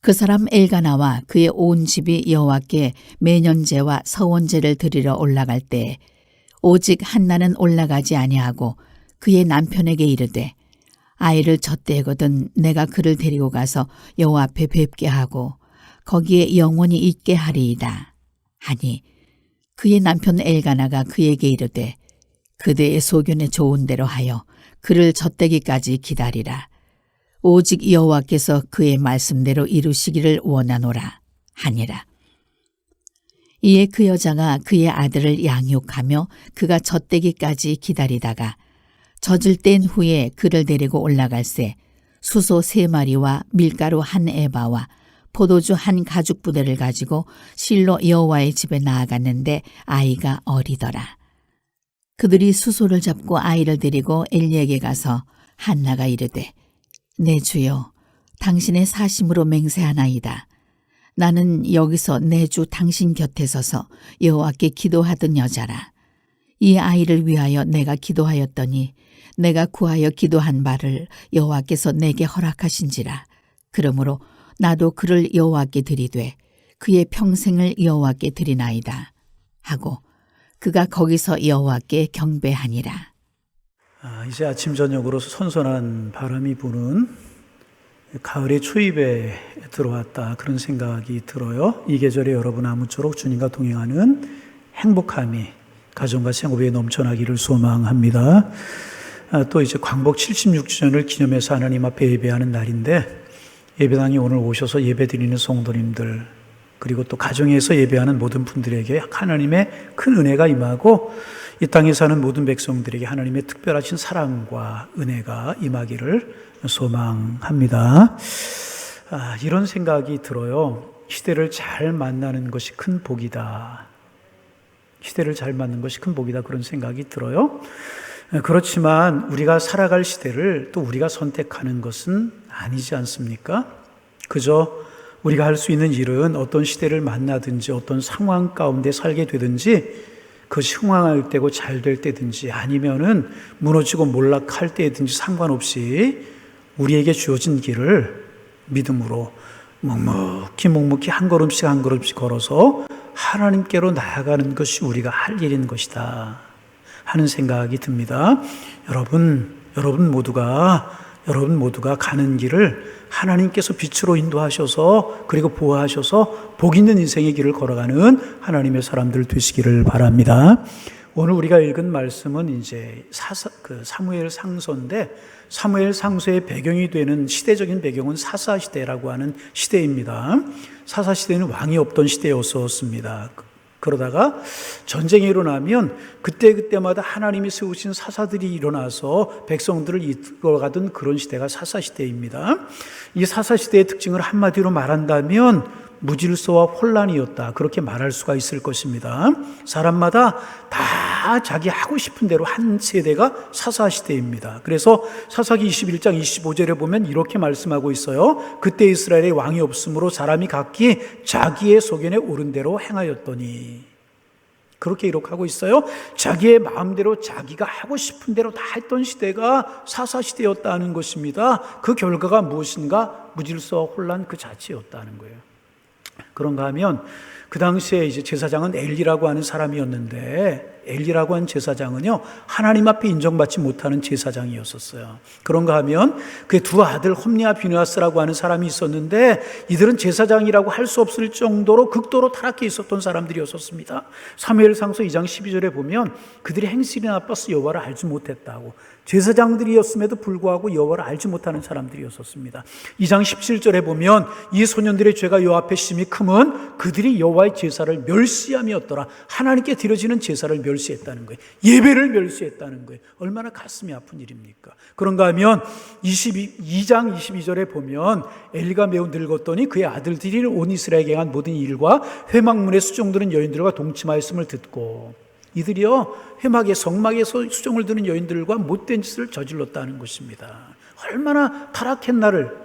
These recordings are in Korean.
그 사람 엘가나와 그의 온 집이 여호와께 매년제와 서원제를 드리러 올라갈 때 오직 한나는 올라가지 아니하고 그의 남편에게 이르되 아이를 젖대거든 내가 그를 데리고 가서 여호와 앞에 뵙게 하고 거기에 영원히 있게 하리이다 하니 그의 남편 엘가나가 그에게 이르되 그대의 소견에 좋은 대로 하여 그를 젖대기까지 기다리라. 오직 여호와께서 그의 말씀대로 이루시기를 원하노라 하니라. 이에 그 여자가 그의 아들을 양육하며 그가 젖대기까지 기다리다가 젖을 뗀 후에 그를 데리고 올라갈새 수소 3마리와 밀가루 1에바와 포도주 1가죽부대를 가지고 실로 여호와의 집에 나아갔는데 아이가 어리더라. 그들이 수소를 잡고 아이를 데리고 엘리에게 가서 한나가 이르되 내 주여 당신의 사심으로 맹세하나이다. 나는 여기서 내 주 당신 곁에 서서 여호와께 기도하던 여자라. 이 아이를 위하여 내가 기도하였더니 내가 구하여 기도한 바를 여호와께서 내게 허락하신지라. 그러므로 나도 그를 여호와께 드리되 그의 평생을 여호와께 드리나이다 하고 그가 거기서 여호와께 경배하니라. 이제 아침 저녁으로 선선한 바람이 부는 가을의 초입에 들어왔다, 그런 생각이 들어요. 이 계절에 여러분 아무쪼록 주님과 동행하는 행복함이 가정과 생업에 넘쳐나기를 소망합니다. 또 이제 광복 76주년을 기념해서 하나님 앞에 예배하는 날인데 예배당에 오늘 오셔서 예배드리는 성도님들 그리고 또 가정에서 예배하는 모든 분들에게 하나님의 큰 은혜가 임하고 이 땅에 사는 모든 백성들에게 하나님의 특별하신 사랑과 은혜가 임하기를 소망합니다. 이런 생각이 들어요. 시대를 잘 만나는 것이 큰 복이다. 시대를 잘 맞는 것이 큰 복이다, 그런 생각이 들어요. 그렇지만 우리가 살아갈 시대를 또 우리가 선택하는 것은 아니지 않습니까? 그저 우리가 할 수 있는 일은 어떤 시대를 만나든지 어떤 상황 가운데 살게 되든지 그것이 흥황할 때고 잘 될 때든지 아니면은 무너지고 몰락할 때든지 상관없이 우리에게 주어진 길을 믿음으로 묵묵히 한 걸음씩 걸어서 하나님께로 나아가는 것이 우리가 할 일인 것이다 하는 생각이 듭니다. 여러분 모두가 가는 길을 하나님께서 빛으로 인도하셔서 그리고 보호하셔서 복 있는 인생의 길을 걸어가는 하나님의 사람들 되시기를 바랍니다. 오늘 우리가 읽은 말씀은 이제 사무엘 상서인데 사무엘 상서의 배경이 되는 시대적인 배경은 사사시대라고 하는 시대입니다. 사사시대는 왕이 없던 시대였었습니다. 그러다가 전쟁이 일어나면 그때마다 하나님이 세우신 사사들이 일어나서 백성들을 이끌어가던 그런 시대가 사사시대입니다. 이 사사시대의 특징을 한마디로 말한다면 무질서와 혼란이었다, 그렇게 말할 수가 있을 것입니다. 사람마다 다 자기 하고 싶은 대로 한 세대가 사사시대입니다. 그래서 사사기 21장 25절에 보면 이렇게 말씀하고 있어요. 그때 이스라엘에 왕이 없으므로 사람이 각기 자기의 소견에 옳은 대로 행하였더니, 그렇게 기록하고 있어요. 자기의 마음대로 자기가 하고 싶은 대로 다 했던 시대가 사사시대였다는 것입니다. 그 결과가 무엇인가? 무질서와 혼란 그 자체였다는 거예요. 그런가 하면 그 당시에 이제 제사장은 엘리라고 하는 사람이었는데, 엘리라고 하는 제사장은요 하나님 앞에 인정받지 못하는 제사장이었었어요. 그런가 하면 그의 두 아들 홈리와 비느하스라고 하는 사람이 있었는데 이들은 제사장이라고 할 수 없을 정도로 극도로 타락해 있었던 사람들이었습니다. 사무엘상서 2장 12절에 보면 그들의 행실이 나빠서 여호와를 알지 못했다고, 제사장들이었음에도 불구하고 여호와를 알지 못하는 사람들이었습니다. 2장 17절에 보면 이 소년들의 죄가 여호와 앞에 심히 크면 그들이 여호와의 제사를 멸시함이었더라. 하나님께 드려지는 제사를 멸시했다는 거예요. 예배를 멸시했다는 거예요. 얼마나 가슴이 아픈 일입니까? 그런가 하면 2장 22절에 보면 엘리가 매우 늙었더니 그의 아들들이 온 이스라엘에게 한 모든 일과 회막문에 수종드는 여인들과 동침하였음을 듣고, 이들이요 회막에 성막에서 수종을 드는 여인들과 못된 짓을 저질렀다는 것입니다. 얼마나 타락했나를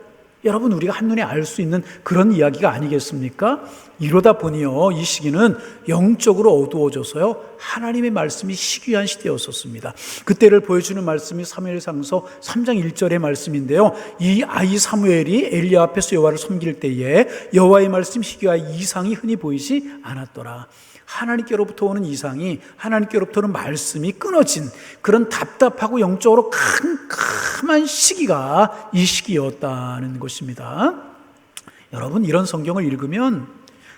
여러분, 우리가 한눈에 알 수 있는 그런 이야기가 아니겠습니까? 이러다 보니요, 이 시기는 영적으로 어두워져서요, 하나님의 말씀이 시기한 시대였었습니다. 그때를 보여주는 말씀이 사무엘상서 3장 1절의 말씀인데요, 이 아이 사무엘이 엘리야 앞에서 여호와를 섬길 때에 여호와의 말씀 시기와 이상이 흔히 보이지 않았더라. 하나님께로부터 오는 이상이, 하나님께로부터 오는 말씀이 끊어진 그런 답답하고 영적으로 캄캄한 시기가 이 시기였다는 것입니다. 여러분, 이런 성경을 읽으면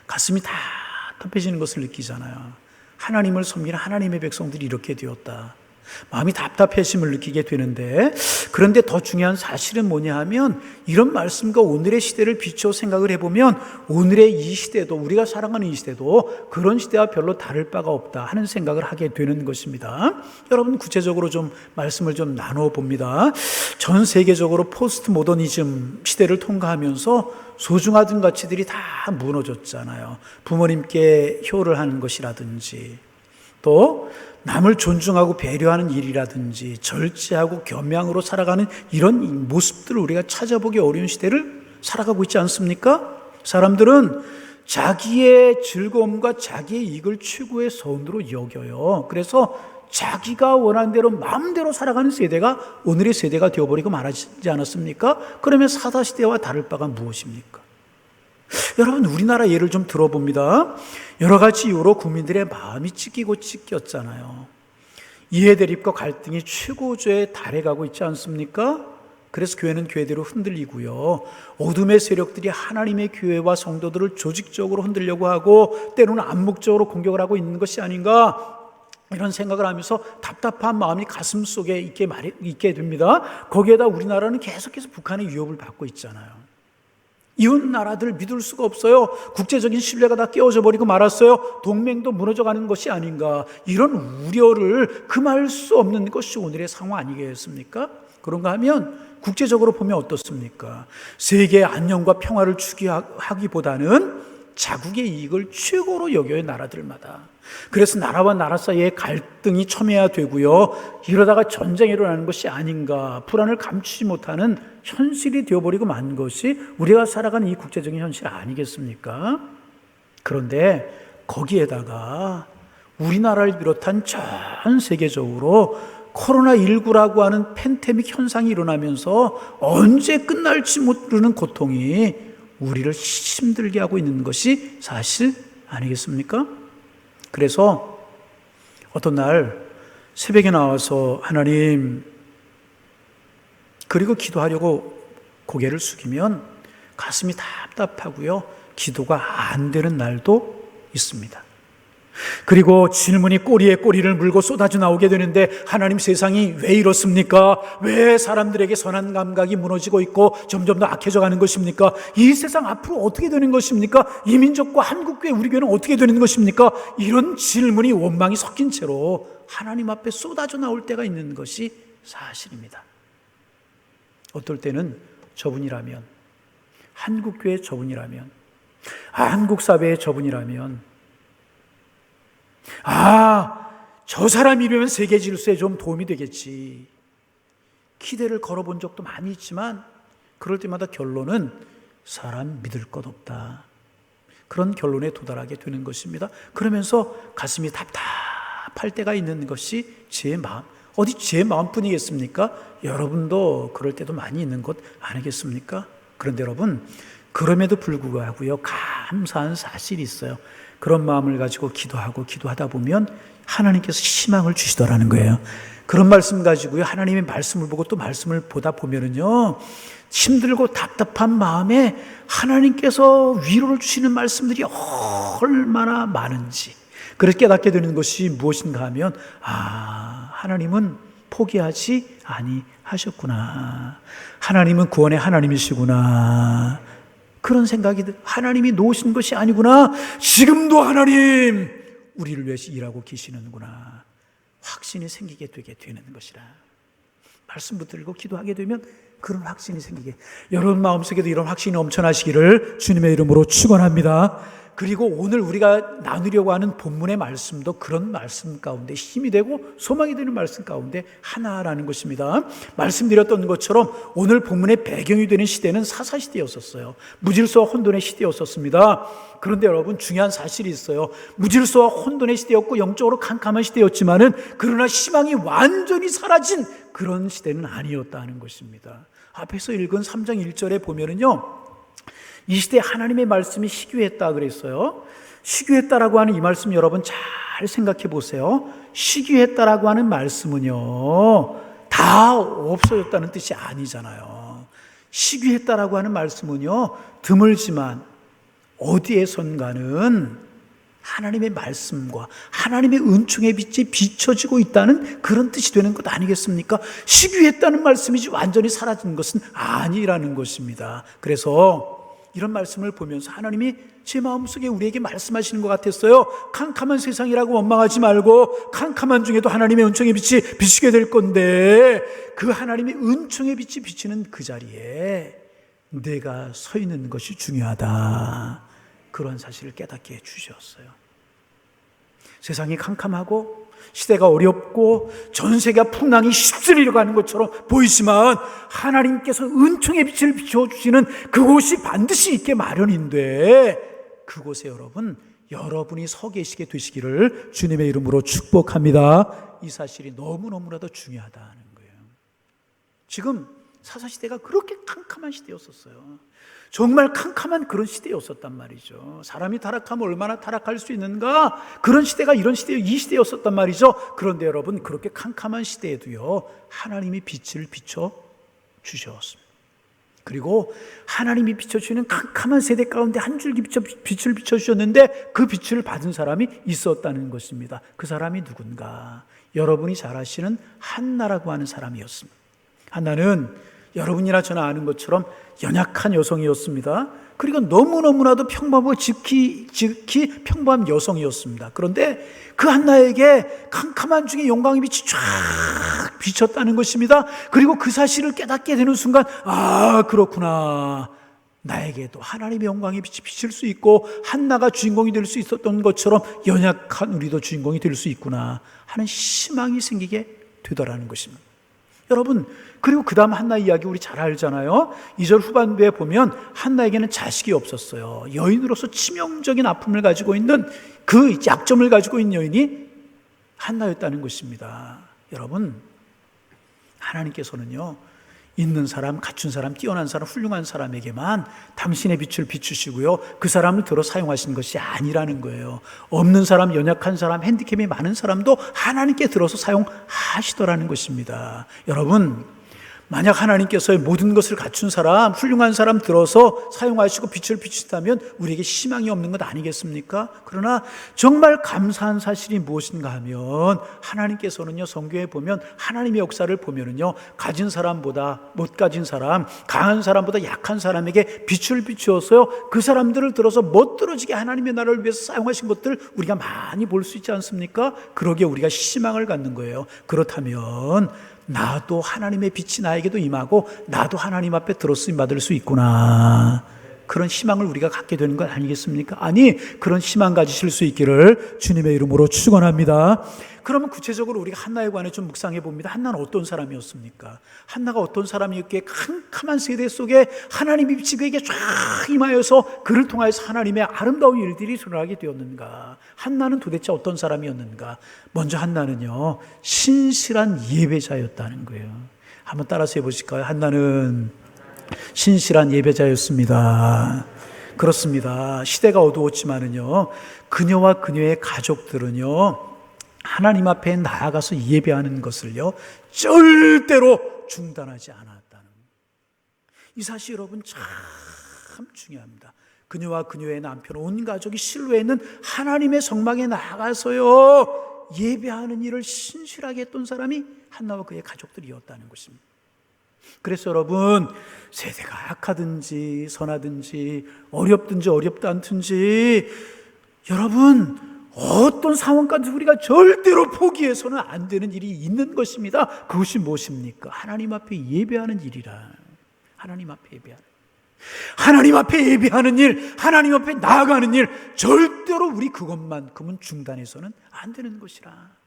가슴이 답답해지는 것을 느끼잖아요. 하나님을 섬기는 하나님의 백성들이 이렇게 되었다. 마음이 답답해짐을 느끼게 되는데, 그런데 더 중요한 사실은 뭐냐 하면, 이런 말씀과 오늘의 시대를 비추어 생각을 해보면 오늘의 이 시대도, 우리가 살아가는 이 시대도 그런 시대와 별로 다를 바가 없다 하는 생각을 하게 되는 것입니다. 여러분, 구체적으로 좀 말씀을 좀 나눠봅니다. 전 세계적으로 포스트 모더니즘 시대를 통과하면서 소중하던 가치들이 다 무너졌잖아요. 부모님께 효를 하는 것이라든지, 또 남을 존중하고 배려하는 일이라든지, 절제하고 겸양으로 살아가는 이런 모습들을 우리가 찾아보기 어려운 시대를 살아가고 있지 않습니까? 사람들은 자기의 즐거움과 자기의 이익을 최고의 선으로 여겨요. 그래서 자기가 원하는 대로 마음대로 살아가는 세대가 오늘의 세대가 되어버리고 말하지 않았습니까? 그러면 사사시대와 다를 바가 무엇입니까? 여러분, 우리나라 예를 좀 들어봅니다. 여러 가지 이유로 국민들의 마음이 찢기고 찢겼잖아요. 이해 대립과 갈등이 최고조에 달해가고 있지 않습니까? 그래서 교회는 교회대로 흔들리고요, 어둠의 세력들이 하나님의 교회와 성도들을 조직적으로 흔들려고 하고 때로는 암묵적으로 공격을 하고 있는 것이 아닌가, 이런 생각을 하면서 답답한 마음이 가슴 속에 있게 됩니다. 거기에다 우리나라는 계속해서 북한의 위협을 받고 있잖아요. 이웃 나라들 믿을 수가 없어요. 국제적인 신뢰가 다 깨어져 버리고 말았어요. 동맹도 무너져가는 것이 아닌가, 이런 우려를 금할 수 없는 것이 오늘의 상황 아니겠습니까? 그런가 하면 국제적으로 보면 어떻습니까? 세계의 안녕과 평화를 추구하기보다는 자국의 이익을 최고로 여겨요, 나라들마다. 그래서 나라와 나라 사이에 갈등이 첨예화되고요, 이러다가 전쟁이 일어나는 것이 아닌가, 불안을 감추지 못하는 현실이 되어버리고 만 것이 우리가 살아가는 이 국제적인 현실 아니겠습니까? 그런데 거기에다가 우리나라를 비롯한 전 세계적으로 코로나19라고 하는 팬데믹 현상이 일어나면서 언제 끝날지 모르는 고통이 우리를 힘들게 하고 있는 것이 사실 아니겠습니까? 그래서 어떤 날 새벽에 나와서 하나님, 그리고 기도하려고 고개를 숙이면 가슴이 답답하고요, 기도가 안 되는 날도 있습니다. 그리고 질문이 꼬리에 꼬리를 물고 쏟아져 나오게 되는데, 하나님, 세상이 왜 이렇습니까? 왜 사람들에게 선한 감각이 무너지고 있고 점점 더 악해져 가는 것입니까? 이 세상 앞으로 어떻게 되는 것입니까? 이 민족과 한국교회, 우리 교회는 어떻게 되는 것입니까? 이런 질문이 원망이 섞인 채로 하나님 앞에 쏟아져 나올 때가 있는 것이 사실입니다. 어떨 때는 저분이라면, 한국교회 저분이라면, 한국 사회의 저분이라면, 저 사람이면 세계 질서에 좀 도움이 되겠지, 기대를 걸어본 적도 많이 있지만 그럴 때마다 결론은 사람 믿을 것 없다, 그런 결론에 도달하게 되는 것입니다. 그러면서 가슴이 답답할 때가 있는 것이 제 마음, 어디 제 마음뿐이겠습니까? 여러분도 그럴 때도 많이 있는 것 아니겠습니까? 그런데 여러분, 그럼에도 불구하고요, 감사한 사실이 있어요. 그런 마음을 가지고 기도하다 보면 하나님께서 희망을 주시더라는 거예요. 그런 말씀 가지고요, 하나님의 말씀을 보고 또 말씀을 보다 보면은요, 힘들고 답답한 마음에 하나님께서 위로를 주시는 말씀들이 얼마나 많은지, 그렇게 깨닫게 되는 것이 무엇인가 하면, 하나님은 포기하지 아니하셨구나, 하나님은 구원의 하나님이시구나, 그런 생각이, 하나님이 놓으신 것이 아니구나, 지금도 하나님 우리를 위해서 일하고 계시는구나, 확신이 생기게 되게 되는 것이라. 말씀 붙들고 기도하게 되면 그런 확신이 생기게, 여러분 마음속에도 이런 확신이 넘쳐나시기를 주님의 이름으로 축원합니다. 그리고 오늘 우리가 나누려고 하는 본문의 말씀도 그런 말씀 가운데 힘이 되고 소망이 되는 말씀 가운데 하나라는 것입니다. 말씀드렸던 것처럼 오늘 본문의 배경이 되는 시대는 사사시대였었어요. 무질서와 혼돈의 시대였었습니다. 그런데 여러분, 중요한 사실이 있어요. 무질서와 혼돈의 시대였고 영적으로 캄캄한 시대였지만은 그러나 희망이 완전히 사라진 그런 시대는 아니었다는 것입니다. 앞에서 읽은 3장 1절에 보면은요, 이 시대에 하나님의 말씀이 시기했다 그랬어요. 시기했다라고 하는 이 말씀 여러분 잘 생각해 보세요. 시기했다라고 하는 말씀은요, 다 없어졌다는 뜻이 아니잖아요. 시기했다라고 하는 말씀은요, 드물지만 어디에선가는 하나님의 말씀과 하나님의 은총의 빛이 비춰지고 있다는 그런 뜻이 되는 것 아니겠습니까? 시기했다는 말씀이지 완전히 사라진 것은 아니라는 것입니다. 그래서 이런 말씀을 보면서 하나님이 제 마음속에 우리에게 말씀하시는 것 같았어요. 캄캄한 세상이라고 원망하지 말고 캄캄한 중에도 하나님의 은총의 빛이 비추게 될 건데 그 하나님의 은총의 빛이 비치는 그 자리에 내가 서 있는 것이 중요하다. 그런 사실을 깨닫게 해주셨어요. 세상이 캄캄하고 시대가 어렵고 전 세계가 풍랑이 휩쓸리려 가는 것처럼 보이지만 하나님께서 은총의 빛을 비춰주시는 그곳이 반드시 있게 마련인데 그곳에 여러분이 서 계시게 되시기를 주님의 이름으로 축복합니다. 이 사실이 너무너무나도 중요하다는 거예요. 지금 사사시대가 그렇게 캄캄한 시대였었어요. 정말 캄캄한 그런 시대였었단 말이죠. 사람이 타락하면 얼마나 타락할 수 있는가, 그런 시대가 이 시대였었단 말이죠. 그런데 여러분, 그렇게 캄캄한 시대에도요, 하나님이 빛을 비춰 주셨습니다. 그리고 하나님이 비춰주시는 캄캄한 세대 가운데 한 줄기 빛을 비춰주셨는데 그 빛을 받은 사람이 있었다는 것입니다. 그 사람이 누군가? 여러분이 잘 아시는 한나라고 하는 사람이었습니다. 한나는 여러분이나 저나 아는 것처럼 연약한 여성이었습니다. 그리고 너무너무나도 평범하고 지극히 평범한 여성이었습니다. 그런데 그 한나에게 캄캄한 중에 영광의 빛이 쫙 비쳤다는 것입니다. 그리고 그 사실을 깨닫게 되는 순간, 아, 그렇구나. 나에게도 하나님의 영광의 빛이 비칠 수 있고 한나가 주인공이 될 수 있었던 것처럼 연약한 우리도 주인공이 될 수 있구나 하는 희망이 생기게 되더라는 것입니다. 여러분, 그리고 그 다음 한나 이야기 우리 잘 알잖아요. 2절 후반부에 보면 한나에게는 자식이 없었어요. 여인으로서 치명적인 아픔을 가지고 있는 그 약점을 가지고 있는 여인이 한나였다는 것입니다. 여러분, 하나님께서는요, 있는 사람, 갖춘 사람, 뛰어난 사람, 훌륭한 사람에게만 당신의 빛을 비추시고요, 그 사람을 들어 사용하시는 것이 아니라는 거예요. 없는 사람, 연약한 사람, 핸디캡이 많은 사람도 하나님께 들어서 사용하시더라는 것입니다. 여러분, 만약 하나님께서의 모든 것을 갖춘 사람, 훌륭한 사람 들어서 사용하시고 빛을 비추신다면 우리에게 희망이 없는 것 아니겠습니까? 그러나 정말 감사한 사실이 무엇인가 하면 하나님께서는요, 성경에 보면 하나님의 역사를 보면은요, 가진 사람보다 못 가진 사람, 강한 사람보다 약한 사람에게 빛을 비추어서요, 그 사람들을 들어서 멋들어지게 하나님의 나라를 위해서 사용하신 것들 우리가 많이 볼 수 있지 않습니까? 그러기에 우리가 희망을 갖는 거예요. 그렇다면 나도 하나님의 빛이 나에게도 임하고 나도 하나님 앞에 들어쓰임 받을 수 있구나, 그런 희망을 우리가 갖게 되는 것 아니겠습니까? 아니, 그런 희망 가지실 수 있기를 주님의 이름으로 축원합니다. 그러면 구체적으로 우리가 한나에 관해 좀 묵상해 봅니다. 한나는 어떤 사람이었습니까? 한나가 어떤 사람이었기에 캄캄한 세대 속에 하나님의 빛이 그에게 쫙 임하여서 그를 통하여서 하나님의 아름다운 일들이 일어나게 되었는가? 한나는 도대체 어떤 사람이었는가? 먼저 한나는요, 신실한 예배자였다는 거예요. 한번 따라서 해보실까요? 한나는 신실한 예배자였습니다. 그렇습니다. 시대가 어두웠지만은요, 그녀와 그녀의 가족들은요, 하나님 앞에 나아가서 예배하는 것을요, 절대로 중단하지 않았다는 이 사실 여러분 참 중요합니다. 그녀와 그녀의 남편, 온 가족이 실로에 있는 하나님의 성막에 나아가서요, 예배하는 일을 신실하게 했던 사람이 한나와 그의 가족들이었다는 것입니다. 그래서 여러분, 세대가 악하든지 선하든지 어렵든지 어렵지 않든지 여러분, 어떤 상황까지 우리가 절대로 포기해서는 안 되는 일이 있는 것입니다. 그것이 무엇입니까? 하나님 앞에 예배하는 일이라. 하나님 앞에 예배하는. 하나님 앞에 예배하는 일, 하나님 앞에 나아가는 일, 절대로 우리 그것만큼은 중단해서는 안 되는 것이라.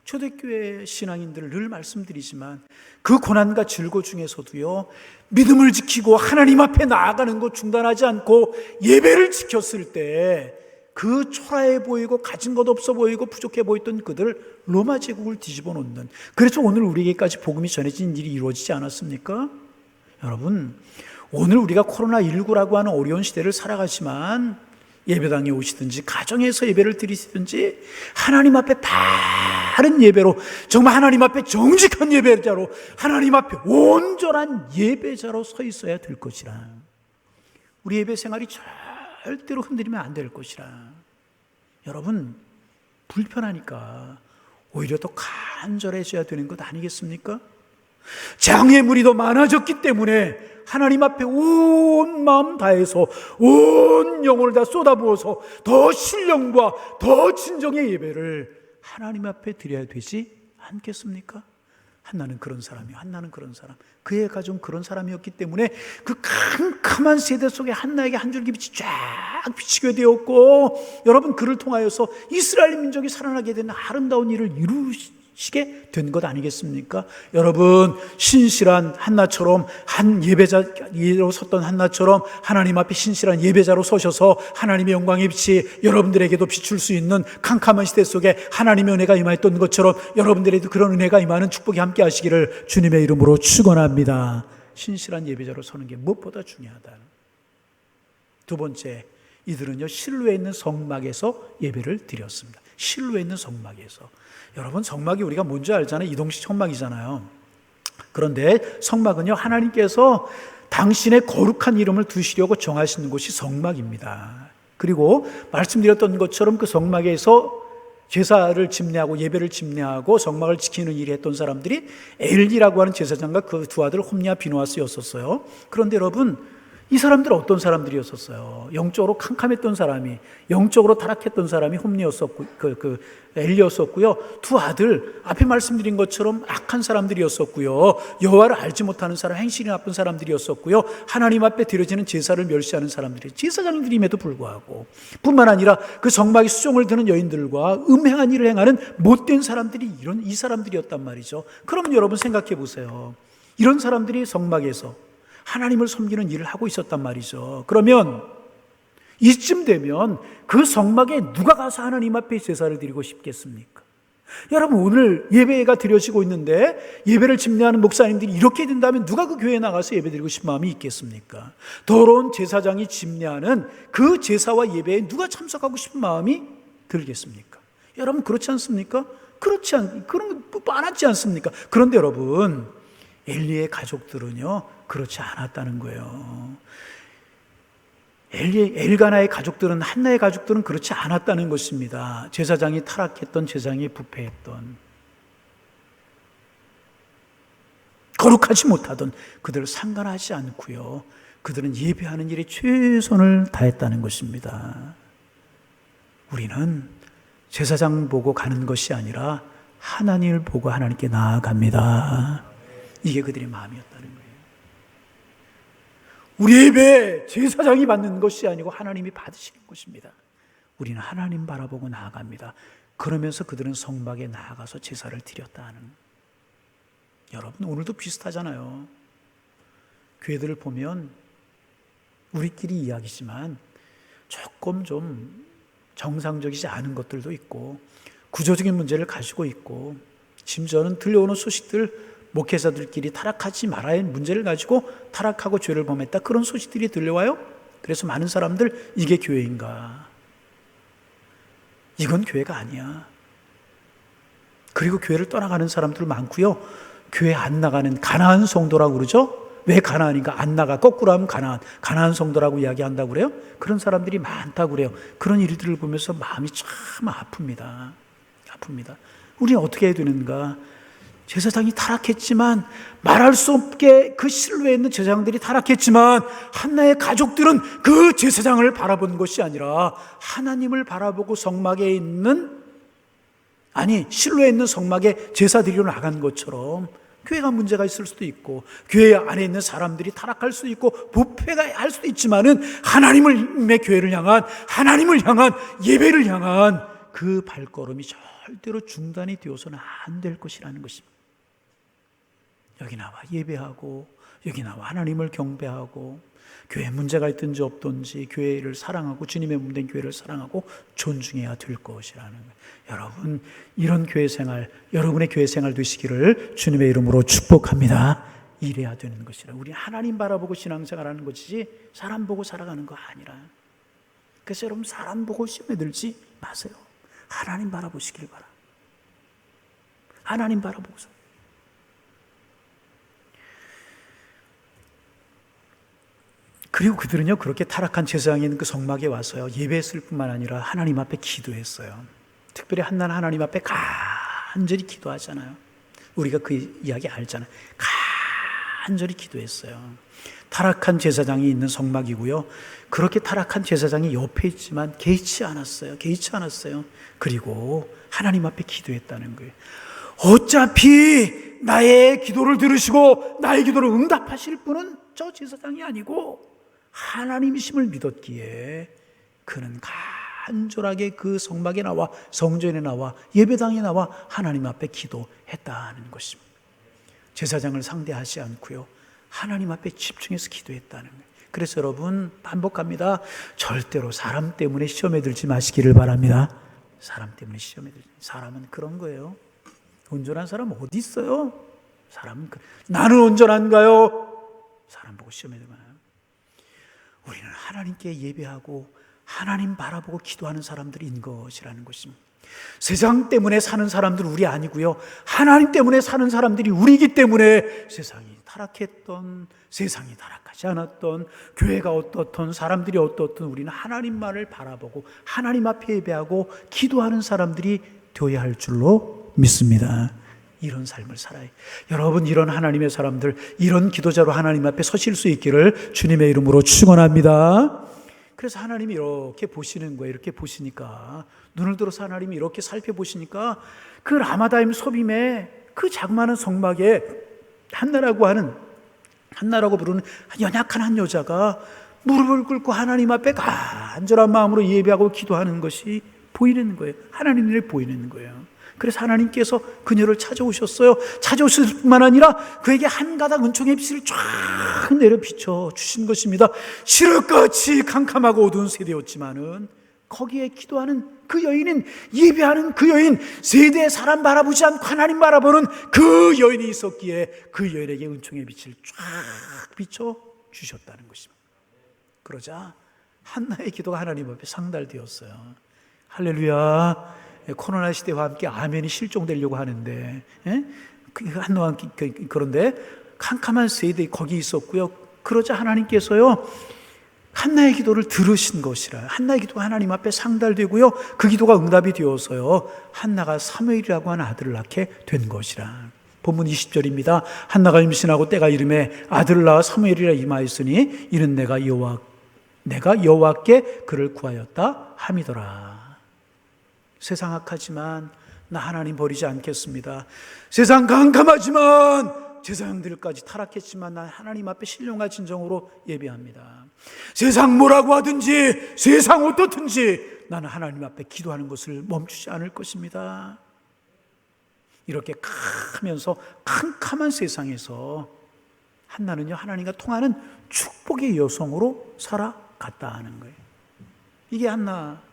초대교회 신앙인들을 늘 말씀드리지만 그 고난과 질고 중에서도요, 믿음을 지키고 하나님 앞에 나아가는 것 중단하지 않고 예배를 지켰을 때 그 초라해 보이고 가진 것 없어 보이고 부족해 보였던 그들 로마 제국을 뒤집어 놓는, 그래서 오늘 우리에게까지 복음이 전해진 일이 이루어지지 않았습니까? 여러분, 오늘 우리가 코로나19라고 하는 어려운 시대를 살아가지만 예배당에 오시든지 가정에서 예배를 드리시든지 하나님 앞에 바른 예배로, 정말 하나님 앞에 정직한 예배자로, 하나님 앞에 온전한 예배자로 서 있어야 될 것이라. 우리 예배 생활이 절대로 흔들리면 안 될 것이라. 여러분, 불편하니까 오히려 더 간절해져야 되는 것 아니겠습니까? 장애물이 더 많아졌기 때문에 하나님 앞에 온 마음 다해서 온 영혼을 다 쏟아부어서 더 신령과 더 진정의 예배를 하나님 앞에 드려야 되지 않겠습니까? 한나는 그런 사람이요. 한나는 그런 사람. 그의 가정은 그런 사람이었기 때문에 그 캄캄한 세대 속에 한나에게 한 줄기 빛이 쫙 비치게 되었고, 여러분, 그를 통하여서 이스라엘 민족이 살아나게 되는 아름다운 일을 이루시게 된 것 아니겠습니까? 여러분, 신실한 한나처럼, 한 예배자로 섰던 한나처럼 하나님 앞에 신실한 예배자로 서셔서 하나님의 영광의 빛이 여러분들에게도 비출 수 있는 캄캄한 시대 속에 하나님의 은혜가 임하였던 것처럼 여러분들에게도 그런 은혜가 임하는 축복이 함께 하시기를 주님의 이름으로 축원합니다. 신실한 예배자로 서는 게 무엇보다 중요하다. 두 번째, 이들은요, 실로에 있는 성막에서 예배를 드렸습니다. 실로에 있는 성막에서. 여러분, 성막이 우리가 뭔지 알잖아요. 이동식 성막이잖아요. 그런데 성막은요, 하나님께서 당신의 거룩한 이름을 두시려고 정하시는 곳이 성막입니다. 그리고 말씀드렸던 것처럼 그 성막에서 제사를 집례하고 예배를 집례하고 성막을 지키는 일을 했던 사람들이 엘리라고 하는 제사장과 그 두 아들 홈리와 비누아스였었어요. 그런데 여러분, 이 사람들은 어떤 사람들이었었어요? 영적으로 캄캄했던 사람이, 영적으로 타락했던 사람이 홈리였었고, 엘리였었고요. 두 아들, 앞에 말씀드린 것처럼 악한 사람들이었었고요. 여호와를 알지 못하는 사람, 행실이 나쁜 사람들이었었고요. 하나님 앞에 드려지는 제사를 멸시하는 사람들이 제사장들임에도 불구하고, 뿐만 아니라 그 성막에 수종을 드는 여인들과 음행한 일을 행하는 못된 사람들이 이 사람들이었단 말이죠. 그럼 여러분 생각해 보세요. 이런 사람들이 성막에서 하나님을 섬기는 일을 하고 있었단 말이죠. 그러면 이쯤 되면 그 성막에 누가 가서 하나님 앞에 제사를 드리고 싶겠습니까? 여러분, 오늘 예배가 드려지고 있는데 예배를 집례하는 목사님들이 이렇게 된다면 누가 그 교회에 나가서 예배 드리고 싶은 마음이 있겠습니까? 더러운 제사장이 집례하는 그 제사와 예배에 누가 참석하고 싶은 마음이 들겠습니까? 여러분, 그렇지 않습니까? 그런 거 많았지 않습니까? 그런데 여러분, 엘리의 가족들은요, 그렇지 않았다는 거예요. 엘가나의 가족들은, 한나의 가족들은 그렇지 않았다는 것입니다. 제사장이 타락했던, 제사장이 부패했던, 거룩하지 못하던 그들을 상관하지 않고요, 그들은 예배하는 일에 최선을 다했다는 것입니다. 우리는 제사장 보고 가는 것이 아니라 하나님을 보고 하나님께 나아갑니다. 이게 그들의 마음이었다는 거예요. 우리 예배 제사장이 받는 것이 아니고 하나님이 받으시는 것입니다. 우리는 하나님 바라보고 나아갑니다. 그러면서 그들은 성막에 나아가서 제사를 드렸다는. 여러분, 오늘도 비슷하잖아요. 교회들을 보면 우리끼리 이야기지만 조금 좀 정상적이지 않은 것들도 있고, 구조적인 문제를 가지고 있고, 심지어는 들려오는 소식들, 목회자들끼리 타락하지 말아야 할 문제를 가지고 타락하고 죄를 범했다, 그런 소식들이 들려와요. 그래서 많은 사람들, 이게 교회인가? 이건 교회가 아니야. 그리고 교회를 떠나가는 사람들 많고요. 교회 안 나가는 가나안 성도라고 그러죠. 왜 가나안인가? 안 나가. 거꾸로 하면 가나안 성도라고 이야기한다고 그래요. 그런 사람들이 많다고 그래요. 그런 일들을 보면서 마음이 참 아픕니다. 우리는 어떻게 해야 되는가? 제사장이 타락했지만, 말할 수 없게 그 실로에 있는 제사장들이 타락했지만, 한나의 가족들은 그 제사장을 바라본 것이 아니라 하나님을 바라보고 성막에 있는, 실로에 있는 성막에 제사 드리러 나간 것처럼 교회가 문제가 있을 수도 있고 교회 안에 있는 사람들이 타락할 수도 있고 부패가 할 수도 있지만은 하나님의 교회를 향한, 하나님을 향한, 예배를 향한 그 발걸음이 절대로 중단이 되어서는 안 될 것이라는 것입니다. 여기 나와 예배하고, 여기 나와 하나님을 경배하고, 교회에 문제가 있든지 없든지 교회를 사랑하고 주님의 몸된 교회를 사랑하고 존중해야 될 것이라는 거예요. 여러분, 이런 교회 생활, 여러분의 교회 생활 되시기를 주님의 이름으로 축복합니다. 이래야 되는 것이라. 우리 하나님 바라보고 신앙생활하는 것이지 사람 보고 살아가는 거 아니라. 그래서 여러분, 사람 보고 시험에 들지 마세요. 하나님 바라보시길 바라. 하나님 바라보고서. 그리고 그들은요, 그렇게 타락한 제사장이 있는 그 성막에 와서요, 예배했을 뿐만 아니라 하나님 앞에 기도했어요. 특별히 한나는 하나님 앞에 간절히 기도하잖아요. 우리가 그 이야기 알잖아요. 간절히 기도했어요. 타락한 제사장이 있는 성막이고요, 그렇게 타락한 제사장이 옆에 있지만 개의치 않았어요. 그리고 하나님 앞에 기도했다는 거예요. 어차피 나의 기도를 들으시고 나의 기도를 응답하실 분은 저 제사장이 아니고 하나님이심을 믿었기에 그는 간절하게 그 성막에 나와, 성전에 나와, 예배당에 나와 하나님 앞에 기도했다는 것입니다. 제사장을 상대하지 않고요, 하나님 앞에 집중해서 기도했다는 거예요. 그래서 여러분, 반복합니다. 절대로 사람 때문에 시험에 들지 마시기를 바랍니다. 사람 때문에 시험에 들지. 사람은 그런 거예요. 온전한 사람 어디 있어요? 사람은 나는 온전한가요? 사람 보고 시험에 들면. 우리는 하나님께 예배하고 하나님 바라보고 기도하는 사람들인 것이라는 것입니다. 세상 때문에 사는 사람들은 우리 아니고요, 하나님 때문에 사는 사람들이 우리이기 때문에 세상이 타락했던, 세상이 타락하지 않았던, 교회가 어떻든 사람들이 어떻든 우리는 하나님만을 바라보고 하나님 앞에 예배하고 기도하는 사람들이 되어야 할 줄로 믿습니다. 이런 삶을 살아요. 여러분, 이런 하나님의 사람들, 이런 기도자로 하나님 앞에 서실 수 있기를 주님의 이름으로 축원합니다. 그래서 하나님이 이렇게 보시는 거예요. 이렇게 보시니까, 눈을 들어서 하나님이 이렇게 살펴보시니까 그 라마다임 소빔의 그 자그마한 성막에 한나라고 부르는 연약한 한 여자가 무릎을 꿇고 하나님 앞에 간절한 마음으로 예배하고 기도하는 것이 보이는 거예요. 하나님을 보이는 거예요. 그래서 하나님께서 그녀를 찾아오셨어요. 찾아오실 뿐만 아니라 그에게 한 가닥 은총의 빛을 쫙 내려 비춰 주신 것입니다. 시륵같이 캄캄하고 어두운 세대였지만은 거기에 기도하는 그 여인은, 예배하는 그 여인, 세대의 사람 바라보지 않고 하나님 바라보는 그 여인이 있었기에 그 여인에게 은총의 빛을 쫙 비춰 주셨다는 것입니다. 그러자 한나의 기도가 하나님 앞에 상달되었어요. 할렐루야. 코로나 시대와 함께 아멘이 실종되려고 하는데, 한동안 그런데 캄캄한 세대 거기 있었고요. 그러자 하나님께서요, 한나의 기도를 들으신 것이라. 한나의 기도가 하나님 앞에 상달되고요, 그 기도가 응답이 되어서요, 한나가 사무엘이라고 하는 아들을 낳게 된 것이라. 본문 20절입니다. 한나가 임신하고 때가 이름에 아들을 낳아 사무엘이라 이마했으니 이는 내가 여호와께 그를 구하였다 함이더라. 세상 악하지만 나 하나님 버리지 않겠습니다. 세상 깜깜하지만 제사장들까지 타락했지만 난 하나님 앞에 신령과 진정으로 예배합니다. 세상 뭐라고 하든지 세상 어떻든지 나는 하나님 앞에 기도하는 것을 멈추지 않을 것입니다. 이렇게 크면서 캄캄한 세상에서 한나는요, 하나님과 통하는 축복의 여성으로 살아갔다 하는 거예요. 이게 한나.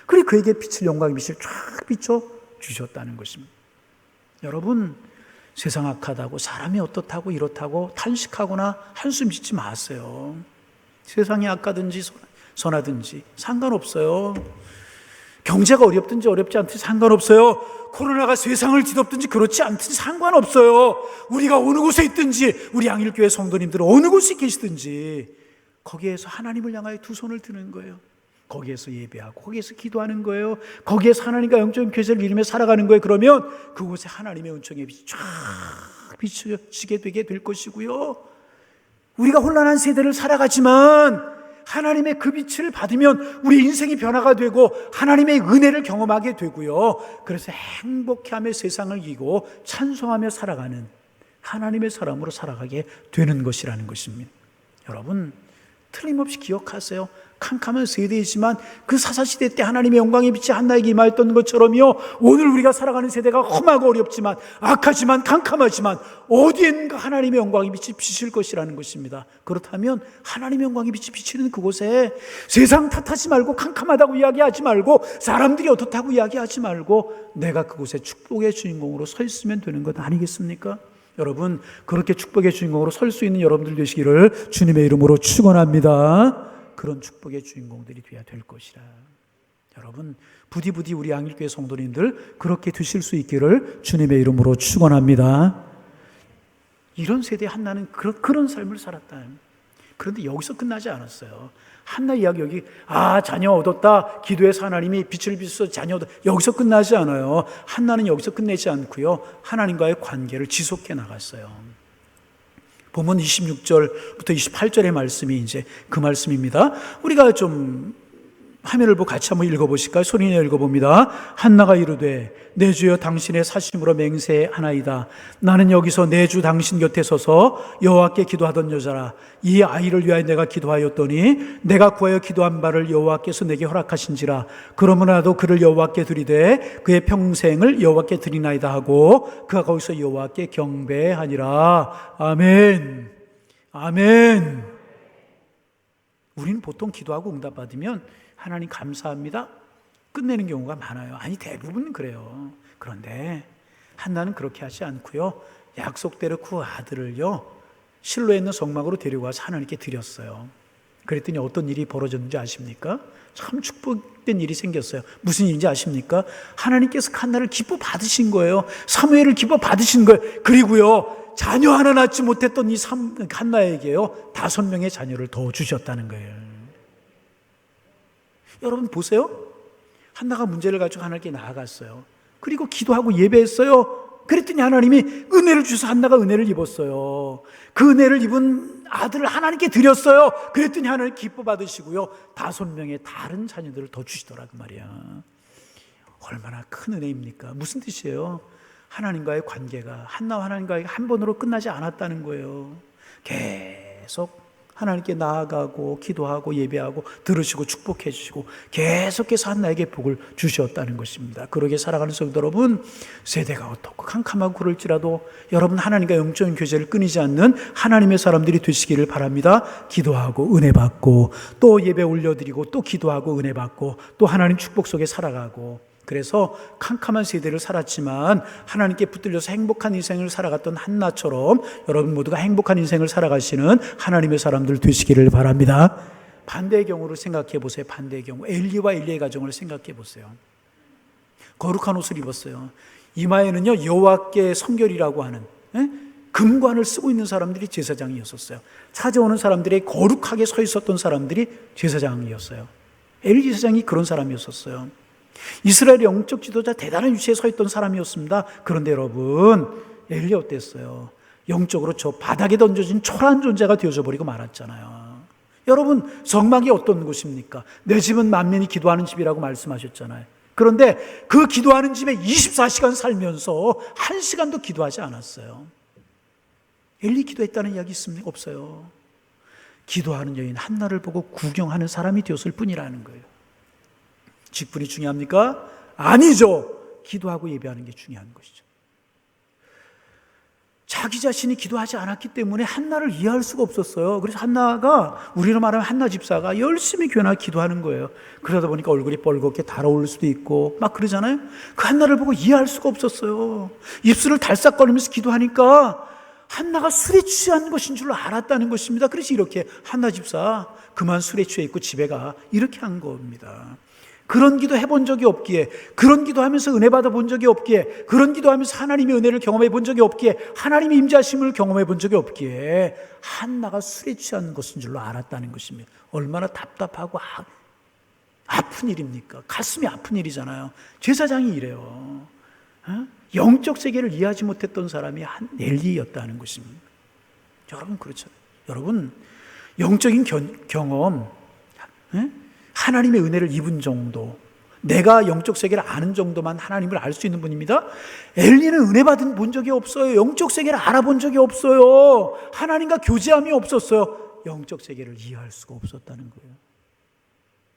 그리고 그에게 빛을, 영광의 빛을 쫙 비춰 주셨다는 것입니다. 여러분, 세상 악하다고, 사람이 어떻다고 이렇다고 탄식하거나 한숨 짓지 마세요. 세상이 악하든지 선하든지 상관없어요. 경제가 어렵든지 어렵지 않든지 상관없어요. 코로나가 세상을 뒤덮든지 그렇지 않든지 상관없어요. 우리가 어느 곳에 있든지, 우리 양일교회 성도님들은 어느 곳에 계시든지 거기에서 하나님을 향하여 두 손을 드는 거예요. 거기에서 예배하고 거기에서 기도하는 거예요. 거기에서 하나님과 영적인 교제를 이루며 살아가는 거예요. 그러면 그곳에 하나님의 은총의 빛이 쫙 비추어지게 되게 될 것이고요, 우리가 혼란한 세대를 살아가지만 하나님의 그 빛을 받으면 우리 인생이 변화가 되고 하나님의 은혜를 경험하게 되고요, 그래서 행복해하며 세상을 이기고 찬송하며 살아가는 하나님의 사람으로 살아가게 되는 것이라는 것입니다. 여러분, 틀림없이 기억하세요. 캄캄한 세대이지만 그 사사시대 때 하나님의 영광의 빛이 한나에게 임하였던 것처럼요, 오늘 우리가 살아가는 세대가 험하고 어렵지만, 악하지만 캄캄하지만 어디엔가 하나님의 영광의 빛이 비칠 것이라는 것입니다. 그렇다면 하나님의 영광의 빛이 비치는 그곳에 세상 탓하지 말고, 캄캄하다고 이야기하지 말고, 사람들이 어떻다고 이야기하지 말고, 내가 그곳에 축복의 주인공으로 서 있으면 되는 것 아니겠습니까? 여러분, 그렇게 축복의 주인공으로 설 수 있는 여러분들 되시기를 주님의 이름으로 축원합니다. 그런 축복의 주인공들이 되어야 될 것이라. 여러분, 부디 우리 양일교회 성도님들 그렇게 되실 수 있기를 주님의 이름으로 축원합니다. 이런 세대의 한나는 그런 삶을 살았다. 그런데 여기서 끝나지 않았어요. 한나 이야기 여기 자녀 얻었다, 기도해서 하나님이 빛을 비춰서 자녀 얻었다, 여기서 끝나지 않아요. 한나는 여기서 끝내지 않고요, 하나님과의 관계를 지속해 나갔어요. 보면 26절부터 28절의 말씀이 이제 그 말씀입니다. 우리가 좀 화면을 보고 같이 한번 읽어보실까요? 소리내어 읽어봅니다. 한나가 이르되 내 주여 당신의 사심으로 맹세하나이다. 나는 여기서 내 주 당신 곁에 서서 여호와께 기도하던 여자라. 이 아이를 위하여 내가 기도하였더니 내가 구하여 기도한 바를 여호와께서 내게 허락하신지라. 그러므로 나도 그를 여호와께 드리되 그의 평생을 여호와께 드리나이다 하고 그가 거기서 여호와께 경배하니라. 아멘. 아멘. 우리는 보통 기도하고 응답받으면 하나님 감사합니다, 끝내는 경우가 많아요. 아니, 대부분 그래요. 그런데 한나는 그렇게 하지 않고요, 약속대로 그 아들을요, 실로에 있는 성막으로 데려가서 하나님께 드렸어요. 그랬더니 어떤 일이 벌어졌는지 아십니까? 참 축복된 일이 생겼어요. 무슨 일인지 아십니까? 하나님께서 한나를 기뻐 받으신 거예요. 사무엘을 기뻐 받으신 거예요. 그리고요, 자녀 하나 낳지 못했던 이 한나에게요, 5명의 자녀를 더 주셨다는 거예요. 여러분 보세요. 한나가 문제를 가지고 하나님께 나아갔어요. 그리고 기도하고 예배했어요. 그랬더니 하나님이 은혜를 주셔서 한나가 은혜를 입었어요. 그 은혜를 입은 아들을 하나님께 드렸어요. 그랬더니 하나님 기뻐 받으시고요, 5명의 다른 자녀들을 더 주시더라 그 말이야. 얼마나 큰 은혜입니까? 무슨 뜻이에요? 하나님과의 관계가, 한나와 하나님과의 한 번으로 끝나지 않았다는 거예요. 계속 하나님께 나아가고 기도하고 예배하고 들으시고 축복해 주시고 계속해서 한나에게 복을 주셨다는 것입니다. 그러게 살아가는 성도 여러분, 세대가 어떻고 캄캄하고 그럴지라도 여러분 하나님과 영적인 교제를 끊이지 않는 하나님의 사람들이 되시기를 바랍니다. 기도하고 은혜 받고 또 예배 올려드리고 또 기도하고 은혜 받고 또 하나님 축복 속에 살아가고, 그래서 캄캄한 세대를 살았지만 하나님께 붙들려서 행복한 인생을 살아갔던 한나처럼 여러분 모두가 행복한 인생을 살아가시는 하나님의 사람들 되시기를 바랍니다. 반대의 경우를 생각해 보세요. 반대의 경우, 엘리와 엘리의 가정을 생각해 보세요. 거룩한 옷을 입었어요. 이마에는요, 여호와께 성결이라고 하는 금관을 쓰고 있는 사람들이 제사장이었었어요. 찾아오는 사람들이 거룩하게 서 있었던 사람들이 제사장이었어요. 엘리 제사장이 그런 사람이었었어요. 이스라엘의 영적 지도자, 대단한 위치에 서 있던 사람이었습니다. 그런데 여러분, 엘리 어땠어요? 영적으로 저 바닥에 던져진 초라한 존재가 되어져 버리고 말았잖아요. 여러분, 성막이 어떤 곳입니까? 내 집은 만민이 기도하는 집이라고 말씀하셨잖아요. 그런데 그 기도하는 집에 24시간 살면서 1시간도 기도하지 않았어요. 엘리 기도했다는 이야기 있습니까? 없어요. 기도하는 여인 한나를 보고 구경하는 사람이 되었을 뿐이라는 거예요. 직분이 중요합니까? 아니죠. 기도하고 예배하는 게 중요한 것이죠. 자기 자신이 기도하지 않았기 때문에 한나를 이해할 수가 없었어요. 그래서 한나가, 우리로 말하면 한나 집사가 열심히 교회나 기도하는 거예요. 그러다 보니까 얼굴이 뻘겋게 달아오를 수도 있고 막 그러잖아요. 그 한나를 보고 이해할 수가 없었어요. 입술을 달싹거리면서 기도하니까 한나가 술에 취한 것인 줄 알았다는 것입니다. 그래서 이렇게 한나 집사 그만 술에 취해 있고 집에 가, 이렇게 한 겁니다. 그런 기도 해본 적이 없기에, 그런 기도하면서 은혜 받아본 적이 없기에, 그런 기도하면서 하나님의 은혜를 경험해 본 적이 없기에, 하나님의 임재하심을 경험해 본 적이 없기에 한나가 술에 취한 것인 줄로 알았다는 것입니다. 얼마나 답답하고 아픈 일입니까? 가슴이 아픈 일이잖아요. 제사장이 이래요. 영적 세계를 이해하지 못했던 사람이 한 엘리였다는 것입니다. 여러분 그렇죠. 여러분 영적인 경험, 하나님의 은혜를 입은 정도, 내가 영적 세계를 아는 정도만 하나님을 알 수 있는 분입니다. 엘리는 은혜 받은 본 적이 없어요. 영적 세계를 알아본 적이 없어요. 하나님과 교제함이 없었어요. 영적 세계를 이해할 수가 없었다는 거예요.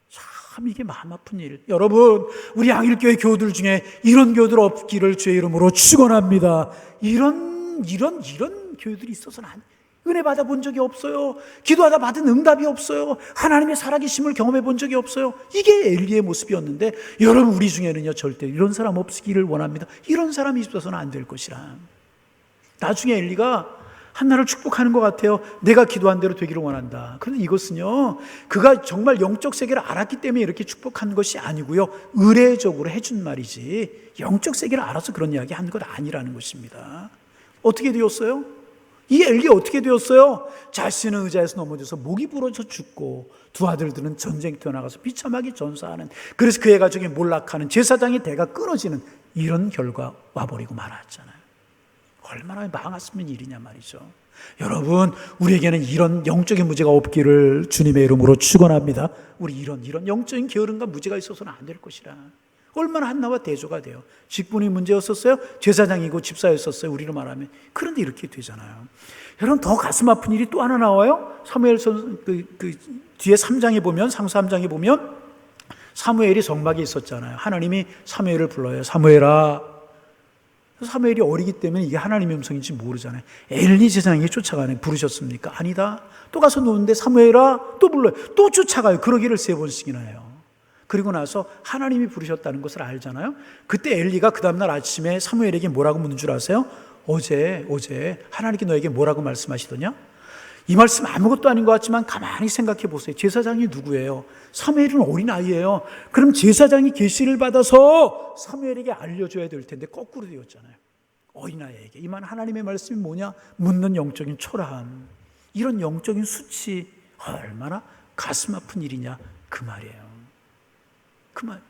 참 이게 마음 아픈 일. 여러분, 우리 양일교회 교우들 중에 이런 교우들 없기를 주의 이름으로 축원합니다. 이런 교우들이 있어서는 은혜 받아본 적이 없어요. 기도하다 받은 응답이 없어요. 하나님의 살아계심을 경험해 본 적이 없어요. 이게 엘리의 모습이었는데, 여러분 우리 중에는요 절대 이런 사람 없기를 원합니다. 이런 사람이 있어서는 안 될 것이라. 나중에 엘리가 한나를 축복하는 것 같아요. 내가 기도한 대로 되기를 원한다. 그런데 이것은요, 그가 정말 영적 세계를 알았기 때문에 이렇게 축복한 것이 아니고요, 의례적으로 해준 말이지 영적 세계를 알아서 그런 이야기 한 것 아니라는 것입니다. 어떻게 되었어요? 이 엘리 어떻게 되었어요? 자신은 의자에서 넘어져서 목이 부러져 죽고 두 아들들은 전쟁터에 나가서 비참하게 전사하는, 그래서 그의 가족이 몰락하는, 제사장의 대가 끊어지는 이런 결과 와버리고 말았잖아요. 얼마나 망했으면 일이냐 말이죠. 여러분, 우리에게는 이런 영적인 무죄가 없기를 주님의 이름으로 축원합니다. 우리 이런 영적인 게으름과 무죄가 있어서는 안 될 것이라. 얼마나 한나와 대조가 돼요. 직분이 문제였었어요. 제사장이고 집사였었어요. 우리로 말하면. 그런데 이렇게 되잖아요. 여러분, 더 가슴 아픈 일이 또 하나 나와요. 사무엘서 뒤에 3장에 보면, 상수 3장에 보면 사무엘이 성막에 있었잖아요. 하나님이 사무엘을 불러요. 사무엘아. 사무엘이 어리기 때문에 이게 하나님의 음성인지 모르잖아요. 엘리 제사장이 쫓아가네. 부르셨습니까? 아니다. 또 가서 노는데 사무엘아 또 불러요. 또 쫓아가요. 그러기를 3번씩이나 해요. 그리고 나서 하나님이 부르셨다는 것을 알잖아요. 그때 엘리가 그 다음날 아침에 사무엘에게 뭐라고 묻는 줄 아세요? 어제 하나님께 너에게 뭐라고 말씀하시더냐? 이 말씀 아무것도 아닌 것 같지만 가만히 생각해 보세요. 제사장이 누구예요? 사무엘은 어린아이예요. 그럼 제사장이 계시를 받아서 사무엘에게 알려줘야 될 텐데 거꾸로 되었잖아요. 어린아이에게. 이만 하나님의 말씀이 뭐냐? 묻는 영적인 초라함. 이런 영적인 수치 얼마나 가슴 아픈 일이냐 그 말이에요. 그 말.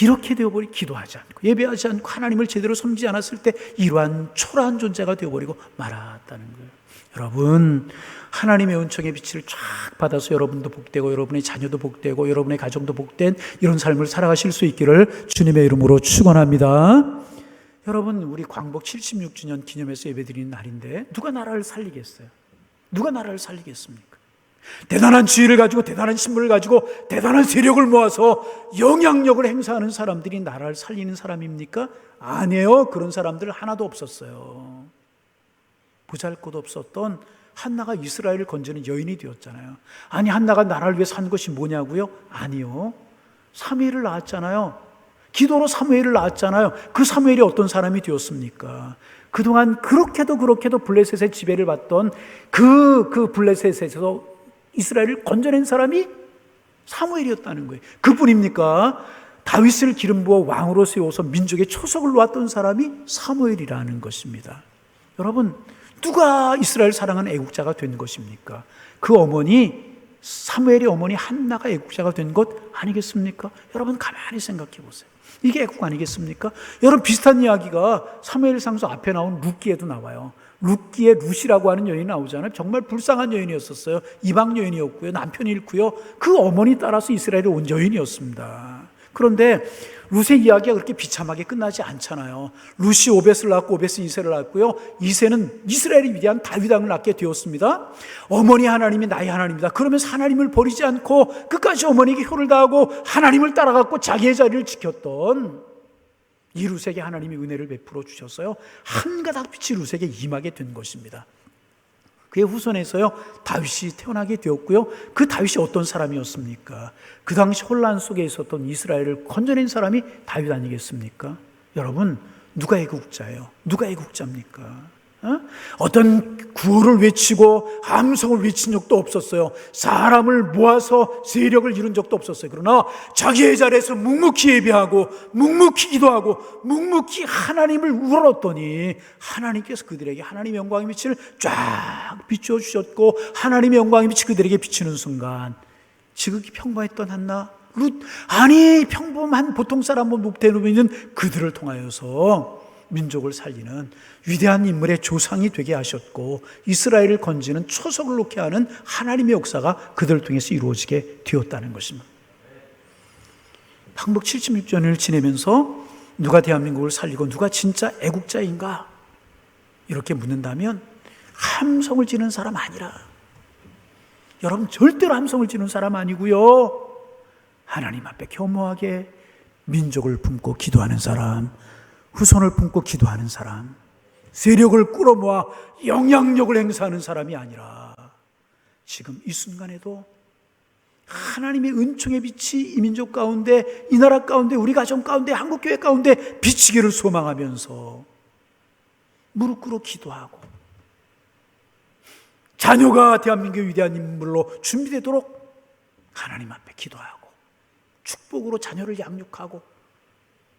이렇게 되어버리, 기도하지 않고 예배하지 않고 하나님을 제대로 섬기지 않았을 때 이러한 초라한 존재가 되어버리고 말았다는 거예요. 여러분, 하나님의 은총의 빛을 쫙 받아서 여러분도 복되고 여러분의 자녀도 복되고 여러분의 가정도 복된 이런 삶을 살아가실 수 있기를 주님의 이름으로 축원합니다. 여러분, 우리 광복 76주년 기념해서 예배드리는 날인데 누가 나라를 살리겠어요? 누가 나라를 살리겠습니까? 대단한 지혜를 가지고 대단한 신분을 가지고 대단한 세력을 모아서 영향력을 행사하는 사람들이 나라를 살리는 사람입니까? 아니에요. 그런 사람들 하나도 없었어요. 보잘것없었던 한나가 이스라엘을 건지는 여인이 되었잖아요. 아니, 한나가 나라를 위해 산 것이 뭐냐고요? 아니요. 사무엘을 낳았잖아요. 기도로 사무엘을 낳았잖아요. 그 사무엘이 어떤 사람이 되었습니까? 그동안 그렇게도 블레셋의 지배를 받던 그 블레셋에서 이스라엘을 건져낸 사람이 사무엘이었다는 거예요. 그뿐입니까? 다윗을 기름 부어 왕으로 세워서 민족의 초석을 놓았던 사람이 사무엘이라는 것입니다. 여러분, 누가 이스라엘 사랑하는 애국자가 된 것입니까? 그 어머니, 사무엘의 어머니 한나가 애국자가 된 것 아니겠습니까? 여러분, 가만히 생각해 보세요. 이게 애국 아니겠습니까? 여러분, 비슷한 이야기가 사무엘상서 앞에 나온 룻기에도 나와요. 룻기에 룻이라고 하는 여인이 나오잖아요. 정말 불쌍한 여인이었었어요. 이방 여인이었고요. 남편이 잃고요. 그 어머니 따라서 이스라엘에 온 여인이었습니다. 그런데 룻의 이야기가 그렇게 비참하게 끝나지 않잖아요. 룻이 오벳을 낳고 오벳이 이새를 낳았고요. 이새는 이스라엘이 위대한 다윗 왕을 낳게 되었습니다. 어머니 하나님이 나의 하나님이다. 그러면서 하나님을 버리지 않고 끝까지 어머니에게 효를 다하고 하나님을 따라갔고 자기의 자리를 지켰던 이 룻에게 하나님이 은혜를 베풀어 주셨어요. 한 가닥 빛이 룻에게 임하게 된 것입니다. 그의 후손에서요 다윗이 태어나게 되었고요. 그 다윗이 어떤 사람이었습니까? 그 당시 혼란 속에 있었던 이스라엘을 건져낸 사람이 다윗 아니겠습니까? 여러분, 누가 애국자예요? 누가 애국자입니까? 어떤 구호를 외치고 함성을 외친 적도 없었어요. 사람을 모아서 세력을 이룬 적도 없었어요. 그러나 자기의 자리에서 묵묵히 예배하고 묵묵히 기도하고 묵묵히 하나님을 우러렀더니 하나님께서 그들에게 하나님의 영광의 빛을 쫙 비춰주셨고 하나님의 영광의 빛이 그들에게 비치는 순간 지극히 평범했던 한나, 룻, 아니 평범한 보통 사람 목대로 있는 그들을 통하여서 민족을 살리는 위대한 인물의 조상이 되게 하셨고 이스라엘을 건지는 초석을 놓게 하는 하나님의 역사가 그들을 통해서 이루어지게 되었다는 것입니다. 황복 76년을 지내면서 누가 대한민국을 살리고 누가 진짜 애국자인가 이렇게 묻는다면 함성을 지는 사람 아니라, 여러분 절대로 함성을 지는 사람 아니고요, 하나님 앞에 겸허하게 민족을 품고 기도하는 사람, 후손을 품고 기도하는 사람, 세력을 끌어모아 영향력을 행사하는 사람이 아니라 지금 이 순간에도 하나님의 은총의 빛이 이 민족 가운데, 이 나라 가운데, 우리 가정 가운데, 한국교회 가운데 비치기를 소망하면서 무릎 꿇어 기도하고, 자녀가 대한민국의 위대한 인물로 준비되도록 하나님 앞에 기도하고, 축복으로 자녀를 양육하고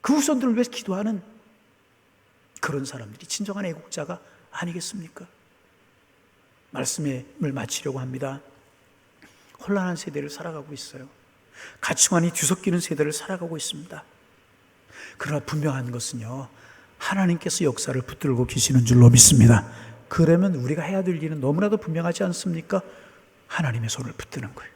그 후손들을 위해서 기도하는 그런 사람들이 진정한 애국자가 아니겠습니까? 말씀을 마치려고 합니다. 혼란한 세대를 살아가고 있어요. 가치관이 뒤섞이는 세대를 살아가고 있습니다. 그러나 분명한 것은요, 하나님께서 역사를 붙들고 계시는 줄로 믿습니다. 그러면 우리가 해야 될 일은 너무나도 분명하지 않습니까? 하나님의 손을 붙드는 거예요.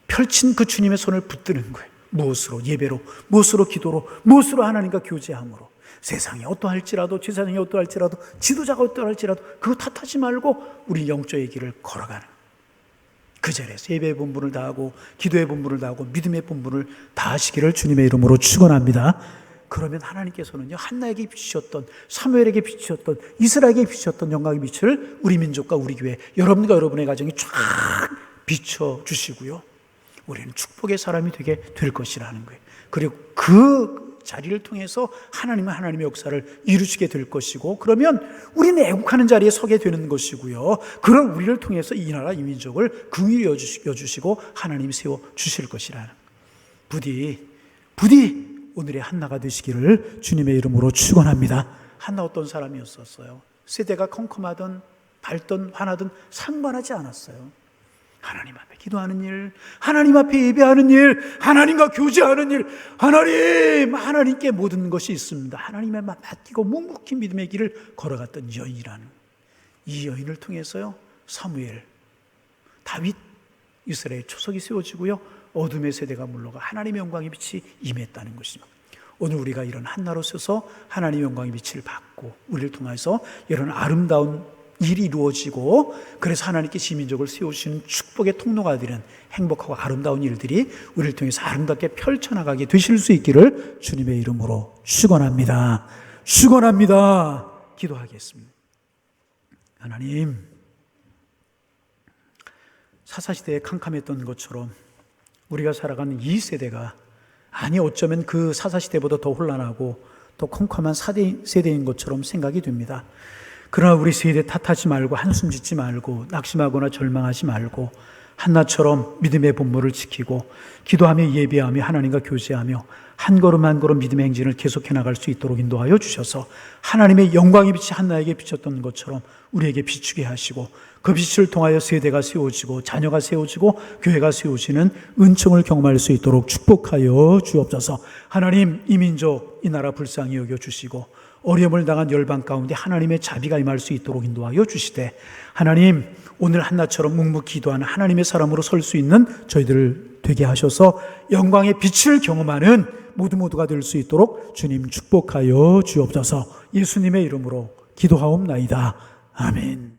펼친 그 주님의 손을 붙드는 거예요. 무엇으로? 예배로, 무엇으로? 기도로, 무엇으로? 하나님과 교제함으로. 세상이 어떠할지라도, 세상이 어떠할지라도, 지도자가 어떠할지라도 그거 탓하지 말고 우리 영적의 길을 걸어가는, 그 자리에서 예배의 본분을 다하고 기도의 본분을 다하고 믿음의 본분을 다하시기를 주님의 이름으로 축원합니다. 그러면 하나님께서는요, 한나에게 비추셨던, 사무엘에게 비추셨던, 이스라엘에게 비추셨던 영광의 빛을 우리 민족과 우리 교회, 여러분과 여러분의 가정이 쫙 비춰주시고요, 우리는 축복의 사람이 되게 될 것이라는 거예요. 그리고 그 자리를 통해서 하나님은 하나님의 역사를 이루시게 될 것이고, 그러면 우리는 애국하는 자리에 서게 되는 것이고요, 그런 우리를 통해서 이 나라 이 민족을 긍휼히 여주시고 하나님이 세워주실 것이라는, 부디 오늘의 한나가 되시기를 주님의 이름으로 축원합니다. 한나 어떤 사람이었었어요? 세대가 컴컴하든 밝든 화나든 상관하지 않았어요. 하나님 앞에 기도하는 일, 하나님 앞에 예배하는 일, 하나님과 교제하는 일, 하나님께 모든 것이 있습니다. 하나님에 맡기고 묵묵히 믿음의 길을 걸어갔던 여인이라는, 이 여인을 통해서요, 사무엘, 다윗, 이스라엘 초석이 세워지고요, 어둠의 세대가 물러가 하나님의 영광의 빛이 임했다는 것입니다. 오늘 우리가 이런 한나로 서서 하나님의 영광의 빛을 받고 우리를 통해서 이런 아름다운 일이 이루어지고, 그래서 하나님께 민족을 세우시는 축복의 통로가 되는 행복하고 아름다운 일들이 우리를 통해서 아름답게 펼쳐나가게 되실 수 있기를 주님의 이름으로 축원합니다. 축원합니다. 기도하겠습니다. 하나님, 사사시대에 캄캄했던 것처럼 우리가 살아가는 이 세대가, 아니 어쩌면 그 사사시대보다 더 혼란하고 더 컴컴한 세대인 것처럼 생각이 됩니다. 그러나 우리 세대 탓하지 말고 한숨 짓지 말고 낙심하거나 절망하지 말고 한나처럼 믿음의 본분을 지키고 기도하며 예배하며 하나님과 교제하며 한 걸음 한 걸음 믿음의 행진을 계속해 나갈 수 있도록 인도하여 주셔서 하나님의 영광의 빛이 한나에게 비쳤던 것처럼 우리에게 비추게 하시고, 그 빛을 통하여 세대가 세워지고 자녀가 세워지고 교회가 세워지는 은총을 경험할 수 있도록 축복하여 주옵소서. 하나님, 이 민족 이 나라 불쌍히 여겨주시고 어려움을 당한 열방 가운데 하나님의 자비가 임할 수 있도록 인도하여 주시되, 하나님, 오늘 한나처럼 묵묵히 기도하는 하나님의 사람으로 설 수 있는 저희들을 되게 하셔서 영광의 빛을 경험하는 모두가 될 수 있도록 주님 축복하여 주옵소서. 예수님의 이름으로 기도하옵나이다. 아멘.